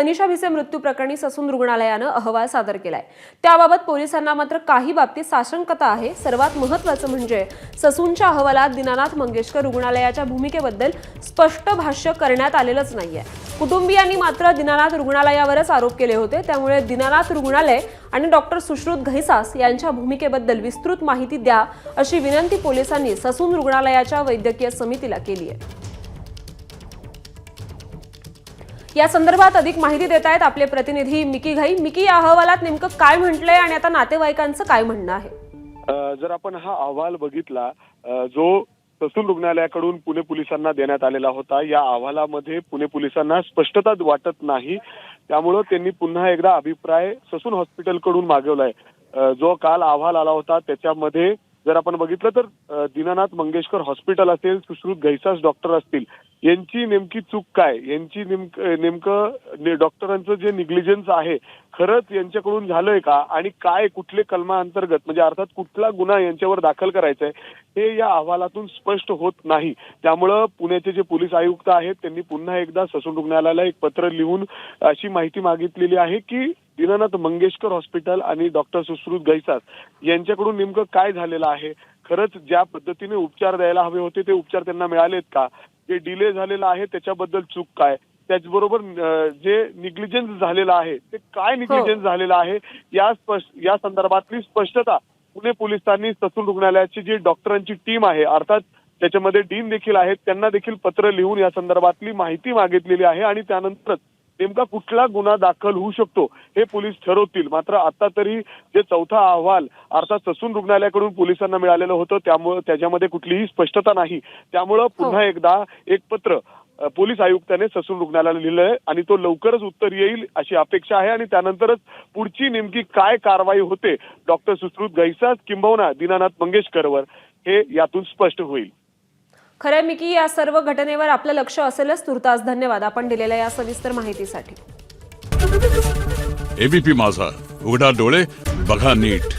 तनिषा भिसे मृत्यू प्रकरणी ससून रुग्णालयानं अहवाल सादर केलाय। त्याबाबत पोलिसांना मात्र काही बाबतीत साशंकता आहे। सर्वात महत्त्वाचं म्हणजे ससूनच्या अहवालात दीनानाथ मंगेशकर रुग्णालयाच्या भूमिकेबद्दल स्पष्ट भाष्य करण्यात आलेलंच नाहीये। कुटुंबियांनी मात्र दीनानाथ रुग्णालयावरच आरोप केले होते। त्यामुळे दीनानाथ रुग्णालय आणि डॉक्टर सुश्रुत घैसास यांच्या भूमिकेबद्दल विस्तृत माहिती द्या अशी विनंती पोलिसांनी ससून रुग्णालयाच्या वैद्यकीय समितीला केली आहे। या संदर्भात अधिक माहिती देत आहेत आपले प्रतिनिधी मिकी घाई। मिकी, या अहवालात नेमकं काय म्हटलंय आणि आता नातेवाईकांचं काय म्हणणं आहे? जर आपण हा अहवाल बघितला जो ससून रुग्णालयाकडून पुणे पोलिसांना देण्यात आलेला होता, या अहवालामध्ये पुणे पोलिसांना स्पष्टता वाटत नाही। त्यामुळे त्यांनी पुन्हा एकदा अभिप्राय ससून हॉस्पिटलकडून मागवलाय। जो काल अहवाल आला होता त्याच्यामध्ये जर आपण बघितलं तर दीनानाथ मंगेशकर हॉस्पिटल असेल, सुश्रुत घैसास डॉक्टर असतील, यांची नेमकी चूक काय, यांची नेमकं डॉक्टरांचं जे निग्लिजन्स आहे खरंच यांच्याकडून झालंय का आणि काय कुठले कलमा अंतर्गत म्हणजे अर्थात कुठला गुन्हा यांच्यावर दाखल करायचा आहे हे या अहवालातून स्पष्ट होत नाही। त्यामुळं पुण्याचे जे पोलीस आयुक्त आहेत त्यांनी पुन्हा एकदा ससून रुग्णालयाला एक पत्र लिहून अशी माहिती मागितलेली आहे की दीनानाथ मंगेशकर हॉस्पिटल आणि डॉक्टर सुश्रुत घैसास यांच्याकडून नेमकं काय झालेलं आहे, खरंच ज्या पद्धतीने उपचार द्यायला हवे होते ते उपचार त्यांना मिळालेत का, जे डिले झालेला आहे त्याच्याबद्दल चूक काय, त्याचबरोबर जे निग्लिजन्स झालेलं आहे ते काय निग्लिजन्स झालेलं आहे या संदर्भातली स्पष्टता पुणे पोलिसांनी ससून रुग्णालयाची जी डॉक्टरांची टीम आहे अर्थात त्याच्यामध्ये डीन देखील आहेत त्यांना देखील पत्र लिहून या संदर्भातली माहिती मागितलेली आहे आणि त्यानंतर नेमका कुठला गुन्हा दाखल होऊ शकतो हे पोलीस ठरवतील। मात्र आता तरी जे चौथा अहवाल अर्थात ससून रुग्णालयाकडून पोलिसांना मिळालेलं होतं त्यामुळे त्याच्यामध्ये कुठलीही स्पष्टता नाही। त्यामुळे पुन्हा एकदा एक पत्र पोलीस आयुक्ताने ससून रुग्णालयाला लिहिलंय आणि तो लवकरच उत्तर येईल अशी अपेक्षा आहे आणि त्यानंतरच पुढची नेमकी काय कारवाई होते डॉक्टर सुश्रुत घैसास किंबहुना दीनानाथ मंगेशकरवर हे यातून स्पष्ट होईल। खरं मिकी, या सर्व घटनेवर आपलं लक्ष असेलच। तुर्तास धन्यवाद आपण दिलेल्या या सविस्तर माहितीसाठी। एबीपी माझा, उघडा डोळे बघा नीट।